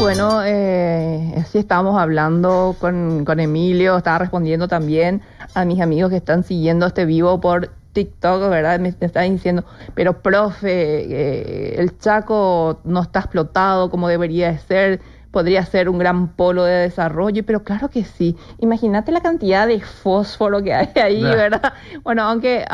bueno, sí estábamos hablando con Emilio, estaba respondiendo también a mis amigos que están siguiendo este vivo por TikTok, ¿verdad? Me están diciendo, pero profe, el Chaco no está explotado como debería de ser, podría ser un gran polo de desarrollo, pero claro que sí. Imagínate la cantidad de fósforo que hay ahí, ¿verdad? Bueno, aunque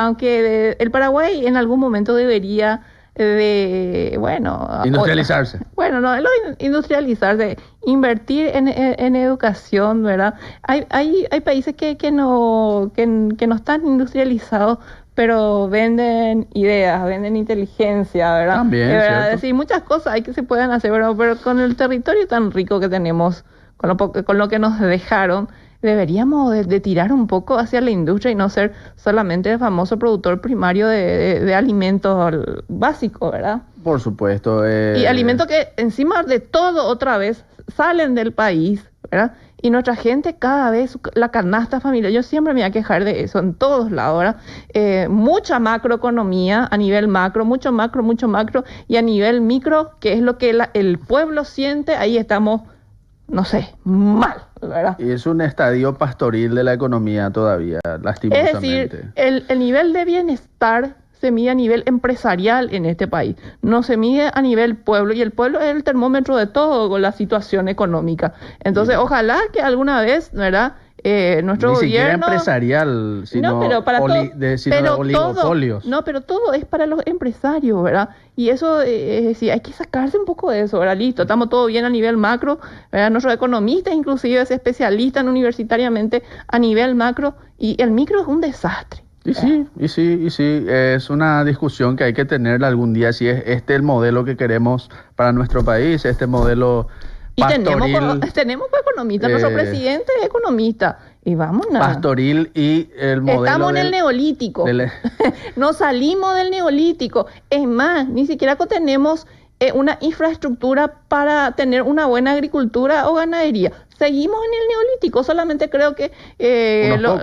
el Paraguay en algún momento debería industrializarse. Bueno, no, industrializarse, invertir en educación, ¿verdad? Hay países que no están industrializados, pero venden ideas, venden inteligencia, ¿verdad? También, ¿verdad? ¿cierto? Sí, muchas cosas hay que se pueden hacer, ¿verdad? Pero con el territorio tan rico que tenemos, con lo que nos dejaron, deberíamos de tirar un poco hacia la industria y no ser solamente el famoso productor primario de alimentos básicos, ¿verdad? Por supuesto. Y alimentos que encima de todo otra vez salen del país, ¿verdad? Y nuestra gente cada vez, la canasta familiar, yo siempre me voy a quejar de eso en todos lados, ¿verdad? Mucha macroeconomía a nivel macro, mucho macro, y a nivel micro, que es lo que el pueblo siente, ahí estamos, no sé, mal, ¿verdad? Y es un estadio pastoril de la economía todavía, lastimosamente. Es decir, el nivel de bienestar se mide a nivel empresarial en este país, no se mide a nivel pueblo, y el pueblo es el termómetro de todo con la situación económica. Entonces, ojalá que alguna vez, ¿verdad? Nuestro Ni gobierno... siquiera empresarial, sino, pero oligopolios. pero todo es para los empresarios, ¿verdad? Y eso, sí, hay que sacarse un poco de eso, ¿verdad? Listo, estamos todo bien a nivel macro, ¿verdad? Nuestros economistas inclusive se especializan universitariamente a nivel macro, y el micro es un desastre. Y sí, es una discusión que hay que tener algún día, si es este el modelo que queremos para nuestro país, este modelo pastoril. Y tenemos economistas, nuestro presidente es economista, y vamos nada. Pastoril y el modelo estamos en el neolítico, no salimos del neolítico, es más, ni siquiera tenemos una infraestructura para tener una buena agricultura o ganadería. Seguimos en el neolítico, solamente creo que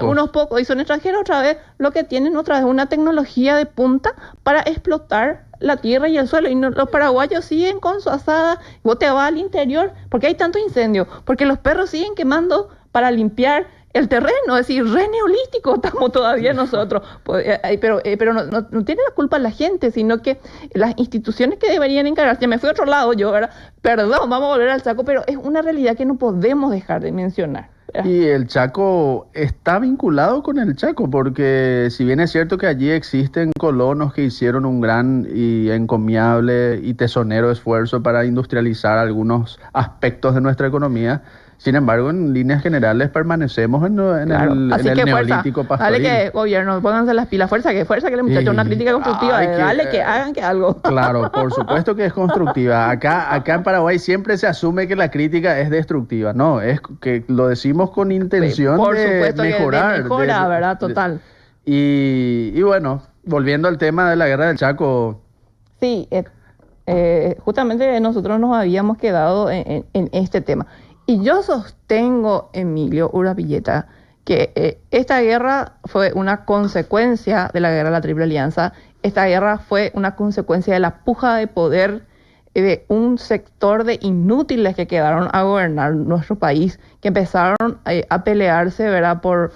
unos pocos, y son extranjeros otra vez, lo que tienen otra vez una tecnología de punta para explotar la tierra y el suelo, y los paraguayos siguen con su asada. Vos te vas al interior, porque hay tanto incendio, porque los perros siguen quemando para limpiar el terreno, es decir, re neolítico estamos todavía nosotros, pero no tiene la culpa la gente, sino que las instituciones que deberían encargarse. Ya me fui a otro lado yo, ¿verdad? Perdón, vamos a volver al Chaco, pero es una realidad que no podemos dejar de mencionar, ¿verdad? Y el Chaco está vinculado con el Chaco, porque si bien es cierto que allí existen colonos que hicieron un gran y encomiable y tesonero esfuerzo para industrializar algunos aspectos de nuestra economía, sin embargo, en líneas generales permanecemos en el neolítico pastoril. Dale que gobierno, pónganse las pilas, fuerza que el muchacho, una crítica constructiva, dale que hagan que algo. Claro, por supuesto que es constructiva. Acá en Paraguay siempre se asume que la crítica es destructiva. No, es que lo decimos con intención de mejorar. De mejora, ¿verdad? Total. Y bueno, volviendo al tema de la guerra del Chaco. Sí, justamente nosotros nos habíamos quedado en este tema. Y yo sostengo, Emilio Urdapilleta, que esta guerra fue una consecuencia de la guerra de la Triple Alianza. Esta guerra fue una consecuencia de la puja de poder de un sector de inútiles que quedaron a gobernar nuestro país, que empezaron a pelearse, ¿verdad?, por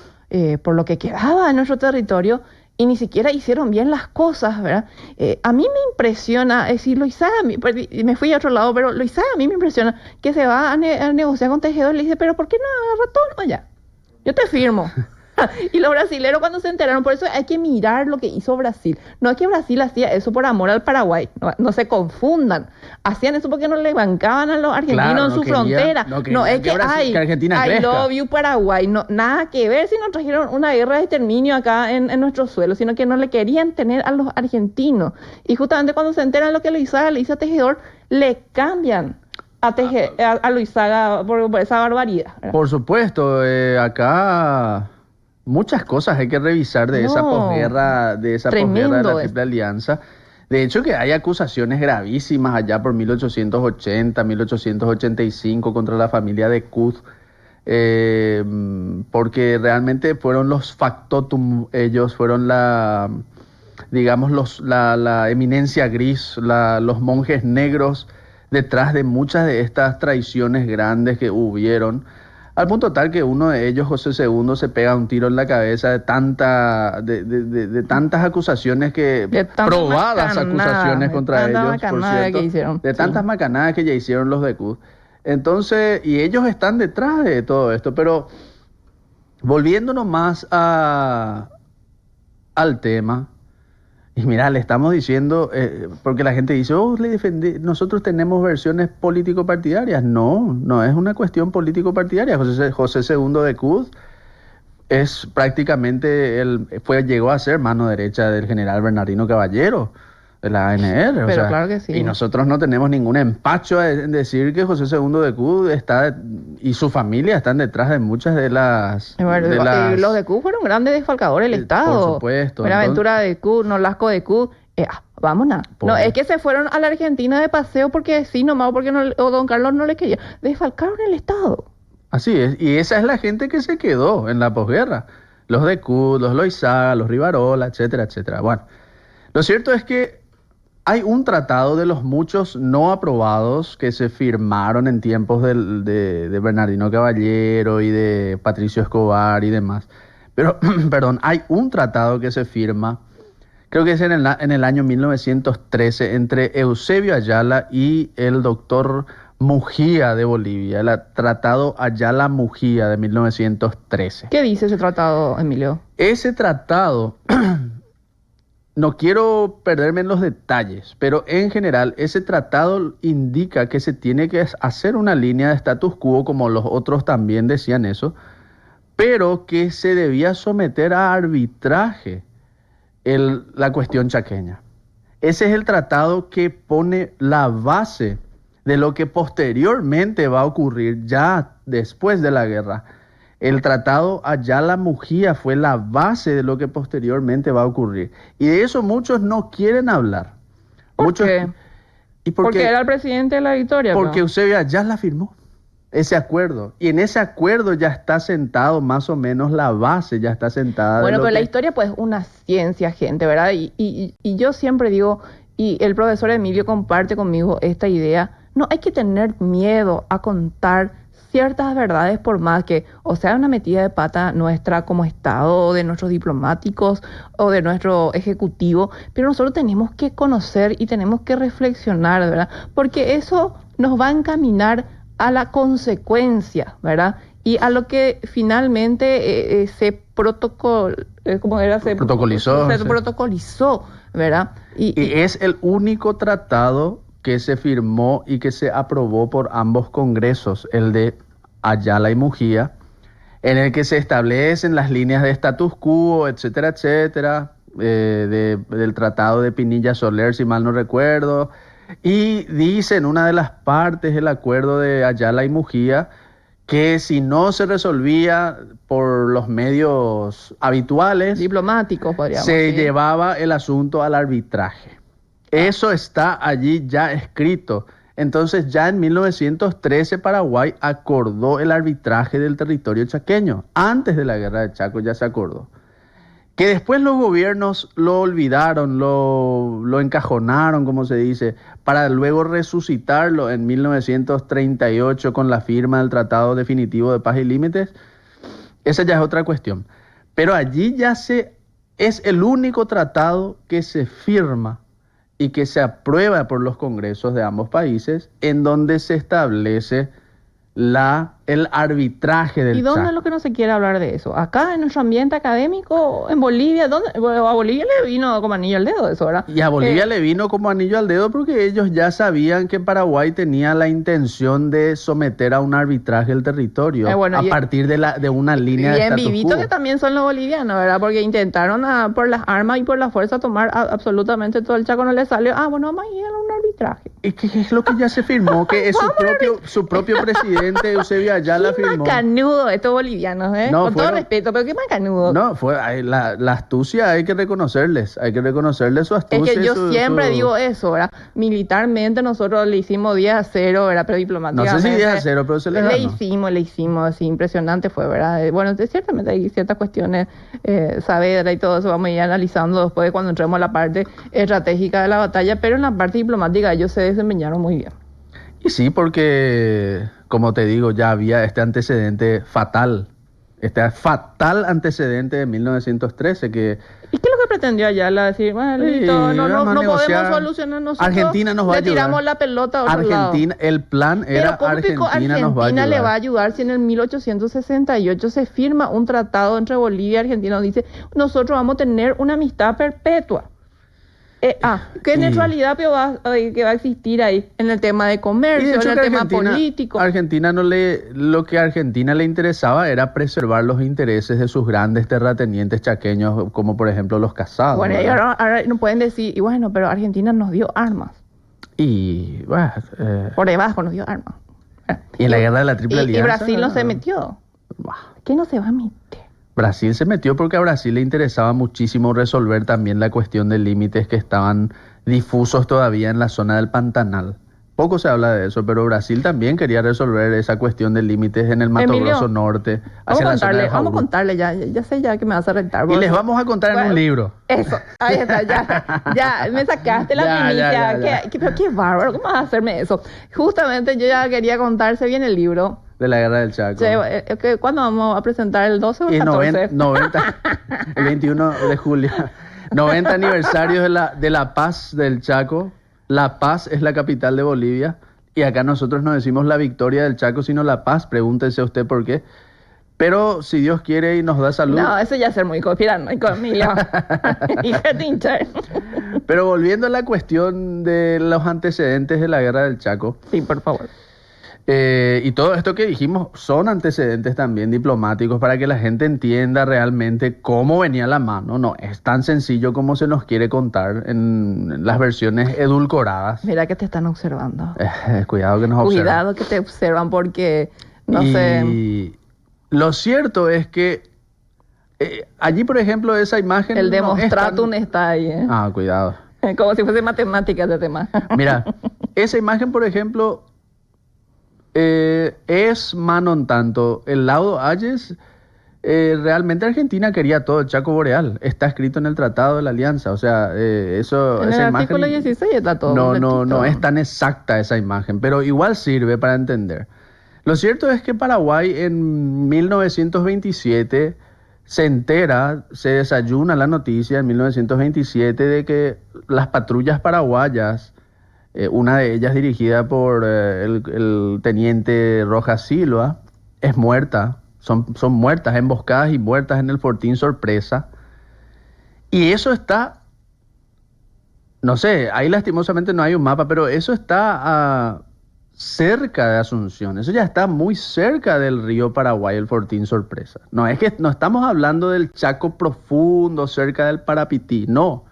lo que quedaba en nuestro territorio, y ni siquiera hicieron bien las cosas, ¿verdad? A mí me impresiona, es decir, Loizaga, me fui a otro lado, pero Loizaga a mí me impresiona que se va a negociar con Tejedor y le dice, pero ¿por qué no agarra todo allá? Yo te firmo. Y los brasileros cuando se enteraron, por eso hay que mirar lo que hizo Brasil. No es que Brasil hacía eso por amor al Paraguay, no se confundan. Hacían eso porque no le bancaban a los argentinos en su frontera. No es que Argentina I love you Paraguay, no, nada que ver si nos trajeron una guerra de exterminio acá en nuestro suelo, sino que no le querían tener a los argentinos. Y justamente cuando se enteran lo que le hizo a Tejedor, le cambian a Loizaga por esa barbaridad, ¿verdad? Por supuesto, acá muchas cosas hay que revisar de esa posguerra, de la Triple Alianza. De hecho, que hay acusaciones gravísimas allá por 1880, 1885 contra la familia de Cuz, porque realmente fueron los factotum, ellos fueron la eminencia gris, los monjes negros detrás de muchas de estas traiciones grandes que hubieron, al punto tal que uno de ellos, José II, se pega un tiro en la cabeza de tantas acusaciones probadas acusaciones contra ellos, por cierto, de tantas macanadas que ya hicieron los de CUT. Entonces, y ellos están detrás de todo esto, pero volviéndonos más al tema. Y mira, le estamos diciendo, porque la gente dice, nosotros tenemos versiones político-partidarias. No es una cuestión político-partidaria. José II de Cuz es prácticamente, llegó a ser mano derecha del general Bernardino Caballero, de la ANR. Pero claro que sí. Y nosotros no tenemos ningún empacho en decir que José II de Cuz y su familia están detrás de muchas de las... Los de Cuz fueron grandes desfalcadores del Estado. Por supuesto. Buenaventura de Cuz, Nolasco de Cuz. Vámonos. No, es que se fueron a la Argentina de paseo porque sí, nomás porque o don Carlos no le quería. Desfalcaron el Estado. Así es. Y esa es la gente que se quedó en la posguerra. Los de Cuz, los Loizaga, los Rivarola, etcétera, etcétera. Bueno, lo cierto es que hay un tratado de los muchos no aprobados que se firmaron en tiempos de Bernardino Caballero y de Patricio Escobar y demás. Pero, perdón, hay un tratado que se firma, creo que es en el año 1913, entre Eusebio Ayala y el doctor Mujía de Bolivia, el Tratado Ayala-Mujía de 1913. ¿Qué dice ese tratado, Emilio? Ese tratado... No quiero perderme en los detalles, pero en general ese tratado indica que se tiene que hacer una línea de status quo, como los otros también decían eso, pero que se debía someter a arbitraje la cuestión chaqueña. Ese es el tratado que pone la base de lo que posteriormente va a ocurrir ya después de la guerra. El tratado Ayala-Mujía fue la base de lo que posteriormente va a ocurrir. Y de eso muchos no quieren hablar. ¿Por qué? Porque era el presidente de la victoria. Porque Eusebio Ayala firmó ese acuerdo. Y en ese acuerdo ya está sentado más o menos la base, ya está sentada. Bueno, pero la historia pues es una ciencia, gente, ¿verdad? Y yo siempre digo, y el profesor Emilio comparte conmigo esta idea, no hay que tener miedo a contar ciertas verdades, por más que o sea una metida de pata nuestra como Estado, o de nuestros diplomáticos, o de nuestro ejecutivo, pero nosotros tenemos que conocer y tenemos que reflexionar, ¿verdad? Porque eso nos va a encaminar a la consecuencia, ¿verdad? Y a lo que finalmente se protocolizó, ¿verdad? Y es el único tratado que se firmó y que se aprobó por ambos congresos, el de Ayala y Mujía, en el que se establecen las líneas de status quo, etcétera, etcétera, del tratado de Pinilla Soler, si mal no recuerdo, y dice en una de las partes del acuerdo de Ayala y Mujía que si no se resolvía por los medios habituales, diplomáticos, podríamos se decir, llevaba el asunto al arbitraje. Eso está allí ya escrito. Entonces ya en 1913 Paraguay acordó el arbitraje del territorio chaqueño. Antes de la guerra de Chaco ya se acordó. Que después los gobiernos lo olvidaron, lo encajonaron, como se dice, para luego resucitarlo en 1938 con la firma del Tratado Definitivo de Paz y Límites. Esa ya es otra cuestión. Pero allí es el único tratado que se firma y que se aprueba por los congresos de ambos países, en donde se establece el arbitraje del Chaco. ¿Y dónde es lo que no se quiere hablar de eso? ¿Acá en nuestro ambiente académico? ¿En Bolivia? ¿Dónde? A Bolivia le vino como anillo al dedo eso, ¿verdad? Y a Bolivia le vino como anillo al dedo porque ellos ya sabían que Paraguay tenía la intención de someter a un arbitraje el territorio a partir de una línea de status quo. Bien vivito que también son los bolivianos, ¿verdad? Porque intentaron por las armas y por la fuerza tomar absolutamente todo el Chaco, no les salió. Bueno, vamos a ir a un arbitraje. ¿Qué es lo que ya se firmó? Que es su propio presidente Eusebio Ayala firmó. Qué macanudo estos bolivianos, ¿eh? Con todo respeto, pero qué macanudo. No, la astucia hay que reconocerles su astucia. Es que yo siempre digo eso, ¿verdad? Militarmente nosotros le hicimos 10-0, ¿verdad? Pero diplomáticamente. No sé si 10-0, pero se le ganó. Le hicimos, así, impresionante fue, ¿verdad? Bueno, ciertamente hay ciertas cuestiones, Saavedra y todo eso, vamos a ir analizando después cuando entremos a la parte estratégica de la batalla, pero en la parte diplomática ellos se desempeñaron muy bien. Y sí, porque, como te digo, ya había este antecedente fatal, este fatal antecedente de 1913 que ¿Y qué es lo que pretendió Ayala? Decir, bueno, listo, sí, no, no, vamos a no podemos negociar. solucionar nosotros. Argentina nos va a Le ayudar. tiramos la pelota a otro lado. Argentina, el plan era Pero ¿cómo pico Argentina nos va a Argentina le va a ayudar. ayudar si en el 1868 se firma un tratado entre Bolivia y Argentina donde dice, nosotros vamos a tener una amistad perpetua? ¿Qué Y- neutralidad que va a existir ahí en el tema de Y de comercio, hecho en que el tema Argentina, político? Argentina no le, lo que a Argentina le interesaba era preservar los intereses de sus grandes terratenientes chaqueños, como por ejemplo los Casados, Bueno, y ¿verdad? ahora no pueden decir, y bueno, pero Argentina nos dio armas. Y, bueno, Por debajo nos dio armas. y en la guerra de la Triple Y Alianza, Brasil no se metió. bah, ¿Qué no se va a meter? Brasil se metió porque a Brasil le interesaba muchísimo resolver también la cuestión de límites que estaban difusos todavía en la zona del Pantanal. Poco se habla de eso, pero Brasil también quería resolver esa cuestión de límites en el Mato Emilio, Grosso Norte, Vamos hacia a la zona de contarle, vamos a Jauru. contarle ya sé ya que me vas a rentar. Y les vamos a contar en Bueno, un libro. Eso, ahí está, ya me sacaste la Ya, primicia. ya. Pero qué bárbaro, ¿cómo vas a hacerme eso? Justamente yo ya quería contarse bien el libro. De la guerra del Chaco. ¿Cuándo vamos a presentar? ¿El 12 o el Y 14? 90, el 21 de julio. 90 aniversarios de la paz del Chaco. La Paz es la capital de Bolivia. Y acá nosotros no decimos la victoria del Chaco, sino la paz. Pregúntese usted por qué. Pero si Dios quiere y nos da salud. No, eso ya es ser muy conspiranoico, Emilio. Hija de hinchar. Pero volviendo a la cuestión de los antecedentes de la guerra del Chaco. Sí, por favor. Y todo esto que dijimos son antecedentes también diplomáticos para que la gente entienda realmente cómo venía la mano. No es tan sencillo como se nos quiere contar en las versiones edulcoradas. Mira que te están observando. Cuidado que nos observan. Cuidado que te observan porque, no sé. Y lo cierto es que allí, por ejemplo, esa imagen... El no es demostratum tan- está ahí, ¿eh? Ah, cuidado. Como si fuese matemáticas de tema. Mira, esa imagen, por ejemplo, es mano en tanto. El laudo Ayes, realmente Argentina quería todo el Chaco Boreal. Está escrito en el Tratado de la Alianza. O sea, eso, En el esa artículo imagen 16 está todo. no completito. es tan exacta esa imagen, pero igual sirve para entender. Lo cierto es que Paraguay en 1927 se entera, se desayuna la noticia en 1927 de que las patrullas paraguayas, una de ellas dirigida por el teniente Rojas Silva, es muerta. Son muertas, emboscadas y muertas en el Fortín Sorpresa. Y eso está, no sé, ahí lastimosamente no hay un mapa, pero eso está cerca de Asunción. Eso ya está muy cerca del río Paraguay, el Fortín Sorpresa. No es que no estamos hablando del Chaco profundo, cerca del Parapití, no.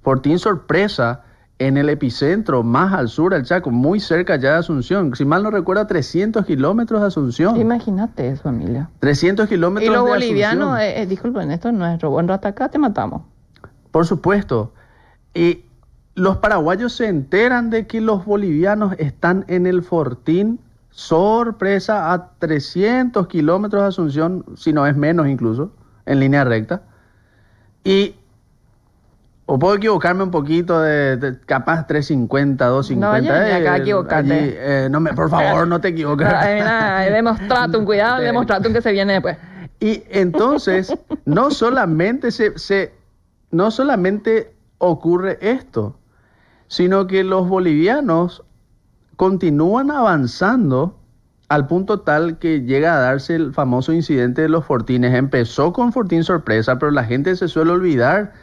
Fortín Sorpresa en el epicentro, más al sur del Chaco, muy cerca ya de Asunción. Si mal no recuerdo, 300 kilómetros de Asunción. Imagínate eso, Emilio. 300 kilómetros Y de los Asunción. bolivianos, disculpen, esto es nuestro. Bueno, hasta acá te matamos. Por supuesto. Y los paraguayos se enteran de que los bolivianos están en el Fortín Sorpresa a 300 kilómetros de Asunción, si no es menos incluso, en línea recta. Y, o puedo equivocarme un poquito, capaz 350, 250. No, ya acá equivocate. Por favor, no te equivoques. Demostratum, cuidado, demostratum que se viene después. Y entonces, no solamente no solamente ocurre esto, sino que los bolivianos continúan avanzando al punto tal que llega a darse el famoso incidente de los fortines. Empezó con Fortín Sorpresa, pero la gente se suele olvidar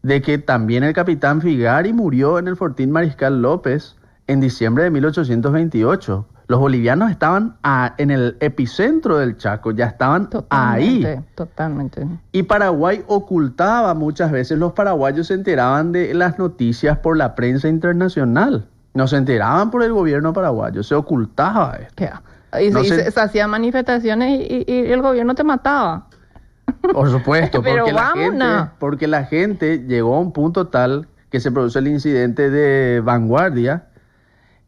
de que también el capitán Figari murió en el Fortín Mariscal López en diciembre de 1828. Los bolivianos estaban en el epicentro del Chaco, ya estaban ahí. Totalmente. Y Paraguay ocultaba muchas veces, los paraguayos se enteraban de las noticias por la prensa internacional. No se enteraban por el gobierno paraguayo, se ocultaba esto. Se hacían manifestaciones y el gobierno te mataba. Por supuesto, Pero porque la gente llegó a un punto tal que se produce el incidente de Vanguardia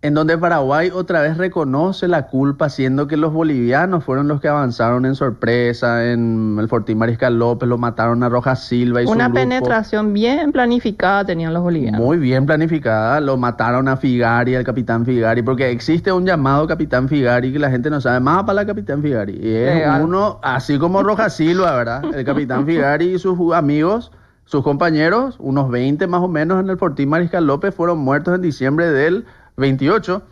en donde Paraguay otra vez reconoce la culpa, siendo que los bolivianos fueron los que avanzaron en sorpresa en el Fortín Mariscal López, lo mataron a Rojas Silva y su Una grupo. penetración bien planificada tenían los bolivianos. Muy bien planificada, lo mataron a Figari, al capitán Figari, porque existe un llamado capitán Figari que la gente no sabe, más para el capitán Figari. Y es uno, así como Rojas Silva, ¿verdad? El capitán Figari y sus amigos, sus compañeros, unos 20 más o menos en el Fortín Mariscal López, fueron muertos en diciembre del 28.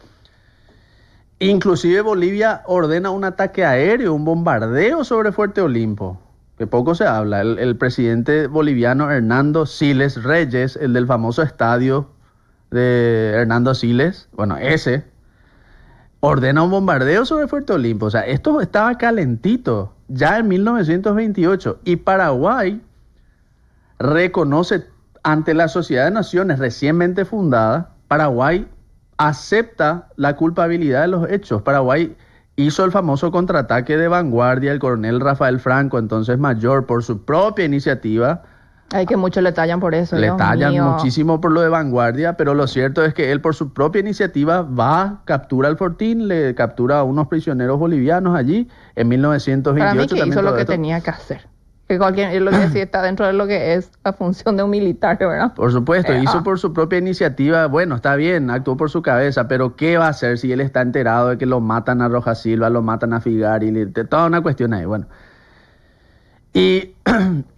Inclusive Bolivia ordena un ataque aéreo, un bombardeo sobre Fuerte Olimpo, que poco se habla. El presidente boliviano Hernando Siles Reyes, el del famoso estadio de Hernando Siles, bueno, ese, ordena un bombardeo sobre Fuerte Olimpo. O sea, esto estaba calentito ya en 1928 y Paraguay reconoce ante la Sociedad de Naciones recientemente fundada, Paraguay acepta la culpabilidad de los hechos. Paraguay hizo el famoso contraataque de vanguardia, el coronel Rafael Franco, entonces mayor, por su propia iniciativa. Hay que muchos le tallan por eso. Le Dios tallan mío. muchísimo por lo de vanguardia, pero lo cierto es que él por su propia iniciativa va, captura el Fortín, le captura a unos prisioneros bolivianos allí en 1928. Para mí que también hizo lo todo que esto. tenía que hacer. Que cualquier, lo que sí está dentro de lo que es la función de un militar, ¿verdad? Por supuesto, hizo por su propia iniciativa, bueno, está bien, actuó por su cabeza, pero ¿qué va a hacer si él está enterado de que lo matan a Rojas Silva, lo matan a Figari, toda una cuestión ahí, bueno. Y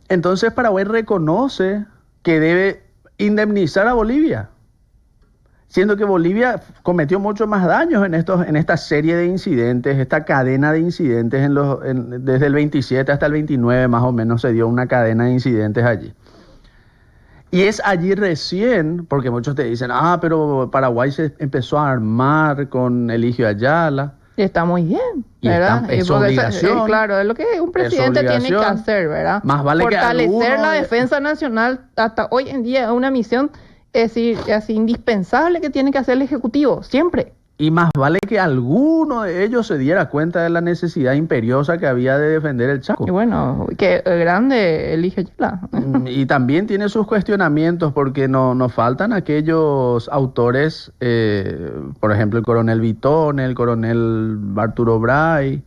entonces Paraguay reconoce que debe indemnizar a Bolivia, siendo que Bolivia cometió mucho más daños en esta serie de incidentes, esta cadena de incidentes desde el 27 hasta el 29 más o menos se dio una cadena de incidentes allí. Y es allí recién, porque muchos te dicen, pero Paraguay se empezó a armar con Eligio Ayala. Y está muy bien, Y ¿verdad? es porque obligación. claro, es lo que un presidente tiene que hacer, ¿verdad? Más vale que fortalecer alguno la defensa nacional hasta hoy en día es una misión es decir, así indispensable que tiene que hacer el Ejecutivo, siempre. Y más vale que alguno de ellos se diera cuenta de la necesidad imperiosa que había de defender el Chaco. Y bueno, que grande Eligio Ayala. Y también tiene sus cuestionamientos porque nos faltan aquellos autores, por ejemplo el coronel Vitone, el coronel Arturo Bray,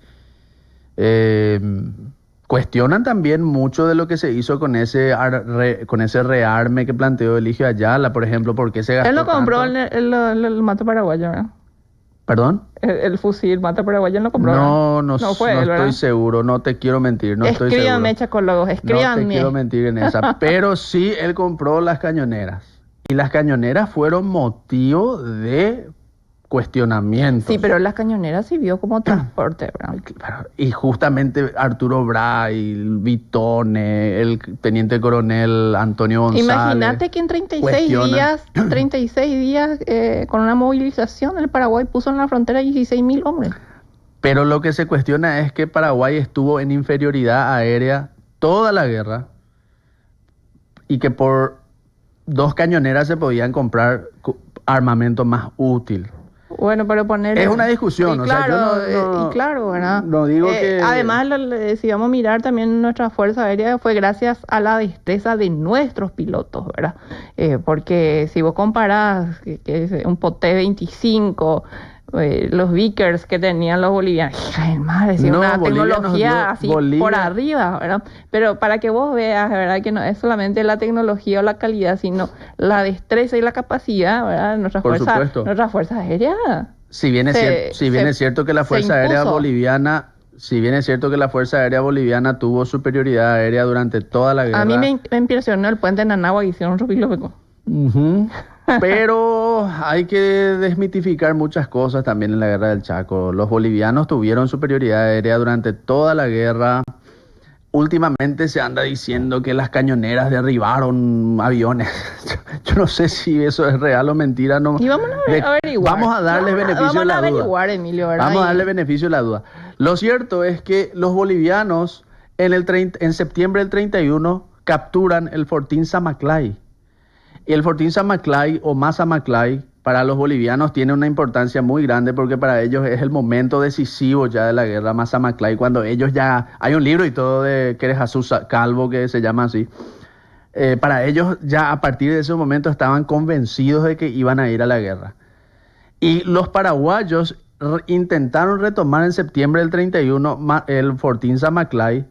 cuestionan también mucho de lo que se hizo con ese rearme que planteó Eligio Ayala, por ejemplo, por qué se gastó Él lo compró tanto. el mate paraguayo, ¿verdad? ¿Perdón? El fusil mate paraguayo él lo compró. No fue él, estoy seguro, no te quiero mentir, no estoy seguro. Escríbanme, chacólogos, No escríbanme. te quiero mentir en esa, pero sí él compró las cañoneras. Y las cañoneras fueron motivo de cuestionamientos. Sí, pero las cañoneras sirvió como transporte, ¿verdad? Y justamente Arturo Bray, Vitone, el teniente coronel Antonio González. Imagínate que en 36 días, con una movilización, el Paraguay puso en la frontera 16.000 hombres. Pero lo que se cuestiona es que Paraguay estuvo en inferioridad aérea toda la guerra y que por 2 cañoneras se podían comprar armamento más útil. Bueno, pero poner... Es una discusión, y claro, yo y claro, ¿verdad? No digo que... Además, si vamos a mirar también nuestra Fuerza Aérea fue gracias a la destreza de nuestros pilotos, ¿verdad? Porque si vos comparás que es un T-25, los Vickers que tenían los bolivianos, es una tecnología así por arriba, ¿verdad? Pero para que vos veas, ¿verdad? Que no es solamente la tecnología o la calidad, sino la destreza y la capacidad, ¿verdad? Nuestra Fuerza Aérea. Si bien es cierto que la Fuerza Aérea Boliviana... Si bien es cierto que la Fuerza Aérea Boliviana tuvo superioridad aérea durante toda la guerra... A mí me impresionó el puente en Anagua que hicieron los pilotos. Pero hay que desmitificar muchas cosas también en la guerra del Chaco. Los bolivianos tuvieron superioridad aérea durante toda la guerra. Últimamente se anda diciendo que las cañoneras derribaron aviones. Yo no sé si eso es real o mentira. No. Y vamos a averiguar. Vamos a darle beneficio de la duda. Vamos a averiguar, Emilio, ¿verdad? Vamos a darle beneficio de la duda. Lo cierto es que los bolivianos en septiembre del 31 capturan el Fortín Samaclay. El Fortín Samaclay o Mazamaclay para los bolivianos tiene una importancia muy grande porque para ellos es el momento decisivo ya de la guerra. Mazamaclay, cuando ellos ya... Hay un libro y todo de Jesús Calvo que se llama así. Para ellos ya a partir de ese momento estaban convencidos de que iban a ir a la guerra. Y los paraguayos intentaron retomar en septiembre del 31 el Fortín Zamaclay,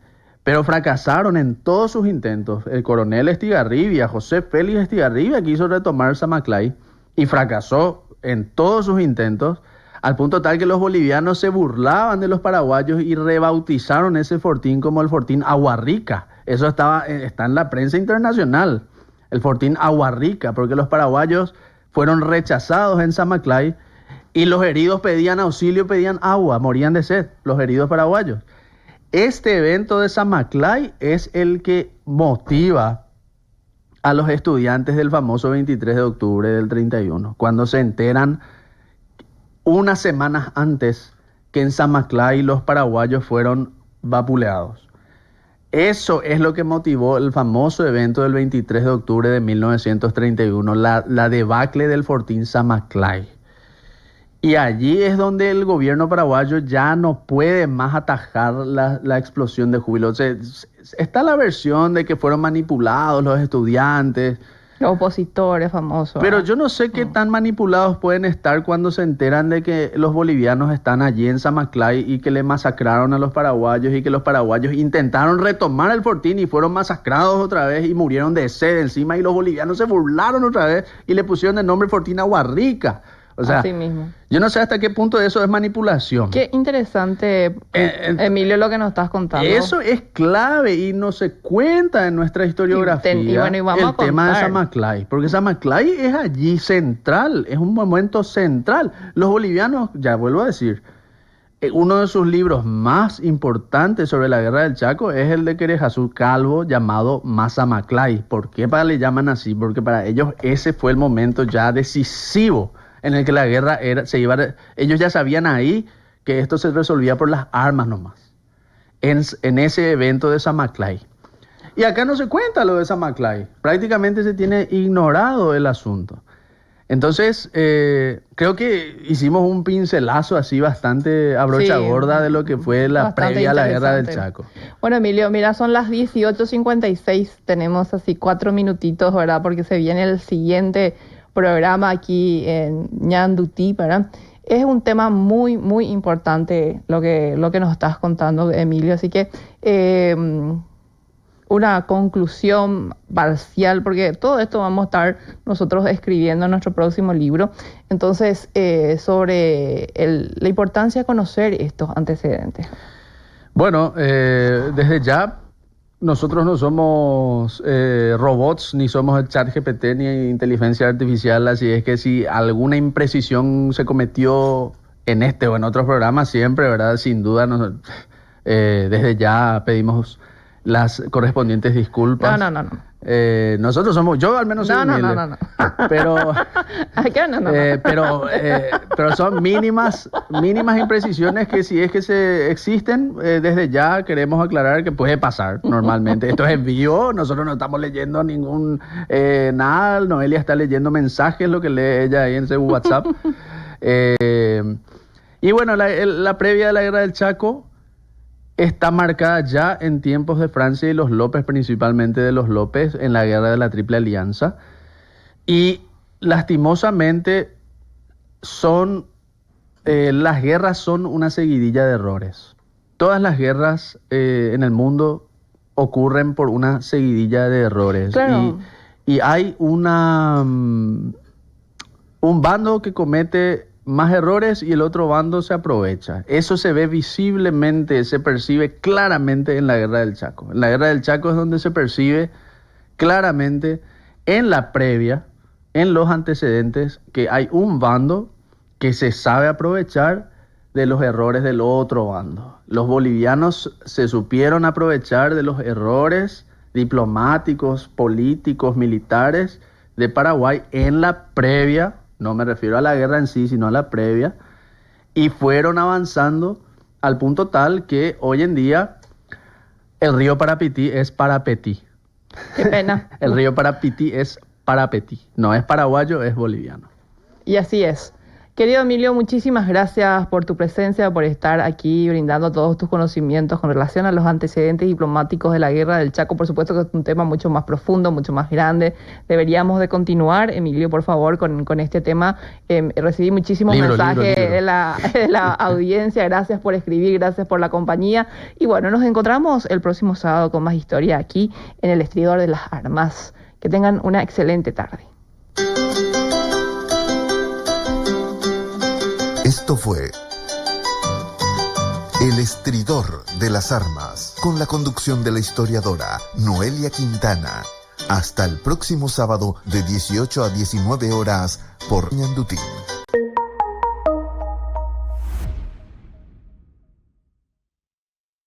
pero fracasaron en todos sus intentos. El coronel Estigarribia, José Félix Estigarribia, quiso retomar Zamaclay y fracasó en todos sus intentos, al punto tal que los bolivianos se burlaban de los paraguayos y rebautizaron ese fortín como el Fortín Aguarrica. Eso está en la prensa internacional, el Fortín Aguarrica, porque los paraguayos fueron rechazados en Zamaclay y los heridos pedían auxilio, pedían agua, morían de sed, los heridos paraguayos. Este evento de Zamaclay es el que motiva a los estudiantes del famoso 23 de octubre del 31, cuando se enteran unas semanas antes que en Zamaclay los paraguayos fueron vapuleados. Eso es lo que motivó el famoso evento del 23 de octubre de 1931, la debacle del Fortín Zamaclay. Y allí es donde el gobierno paraguayo ya no puede más atajar la explosión de júbilo. O sea, está la versión de que fueron manipulados los estudiantes. Los opositores famosos. Pero yo no sé qué tan manipulados pueden estar cuando se enteran de que los bolivianos están allí en Zamaclay y que le masacraron a los paraguayos y que los paraguayos intentaron retomar el fortín y fueron masacrados otra vez y murieron de sed encima, y los bolivianos se burlaron otra vez y le pusieron de nombre Fortín Aguarrica. O sea, así mismo. Yo no sé hasta qué punto eso es manipulación. Qué interesante, Emilio, lo que nos estás contando. Eso es clave y no se cuenta en nuestra historiografía. Y vamos el tema de Zamaclay, porque Zamaclay es allí central, es un momento central. Los bolivianos, ya vuelvo a decir, uno de sus libros más importantes sobre la guerra del Chaco es el de Querejazú Calvo, llamado Mazamaclay. ¿Por qué le llaman así? Porque para ellos ese fue el momento ya decisivo en el que la guerra ellos ya sabían ahí que esto se resolvía por las armas nomás, en ese evento de Zamaclay. Y acá no se cuenta lo de Zamaclay, prácticamente se tiene ignorado el asunto. Entonces, creo que hicimos un pincelazo así bastante a brocha gorda de lo que fue la previa a la guerra del Chaco. Bueno, Emilio, mira, son las 18:56, tenemos así 4 minutitos, ¿verdad? Porque se viene el siguiente programa aquí en Ñandutí, ¿verdad? Es un tema muy, muy importante lo que nos estás contando, Emilio, así que una conclusión parcial, porque todo esto vamos a estar nosotros escribiendo en nuestro próximo libro. Entonces, sobre la importancia de conocer estos antecedentes. Bueno, desde ya, nosotros no somos robots, ni somos el ChatGPT, ni inteligencia artificial, así es que si alguna imprecisión se cometió en este o en otros programas, siempre, ¿verdad? Sin duda, desde ya pedimos las correspondientes disculpas. No. Nosotros somos, yo al menos soy humilde. No. Pero, no. pero son mínimas imprecisiones que si es que se existen, desde ya queremos aclarar que puede pasar normalmente. Esto es en vivo, nosotros no estamos leyendo ningún nada. Noelia está leyendo mensajes, lo que lee ella ahí en su WhatsApp. Y bueno, la previa de la guerra del Chaco está marcada ya en tiempos de Francia y los López, principalmente de los López, en la guerra de la Triple Alianza. Y lastimosamente las guerras son una seguidilla de errores. Todas las guerras en el mundo ocurren por una seguidilla de errores. Claro. Y hay un bando que comete más errores y el otro bando se aprovecha. Eso se ve visiblemente, se percibe claramente en la guerra del Chaco. En la guerra del Chaco es donde se percibe claramente en la previa, en los antecedentes, que hay un bando que se sabe aprovechar de los errores del otro bando. Los bolivianos se supieron aprovechar de los errores diplomáticos, políticos, militares de Paraguay en la previa. No me refiero a la guerra en sí, sino a la previa. Y fueron avanzando al punto tal que hoy en día el río Parapití es Parapetí. Qué pena. El río Parapití es Parapetí. No es paraguayo, es boliviano. Y así es. Querido Emilio, muchísimas gracias por tu presencia, por estar aquí brindando todos tus conocimientos con relación a los antecedentes diplomáticos de la Guerra del Chaco. Por supuesto que es un tema mucho más profundo, mucho más grande. Deberíamos de continuar, Emilio, por favor, con este tema. Recibí muchísimos mensajes de la audiencia. Gracias por escribir, gracias por la compañía. Y bueno, nos encontramos el próximo sábado con más historia aquí en el Estridor de las Armas. Que tengan una excelente tarde. Esto fue El Estridor de las Armas, con la conducción de la historiadora Noelia Quintana. Hasta el próximo sábado de 18 a 19 horas por Ñandutí.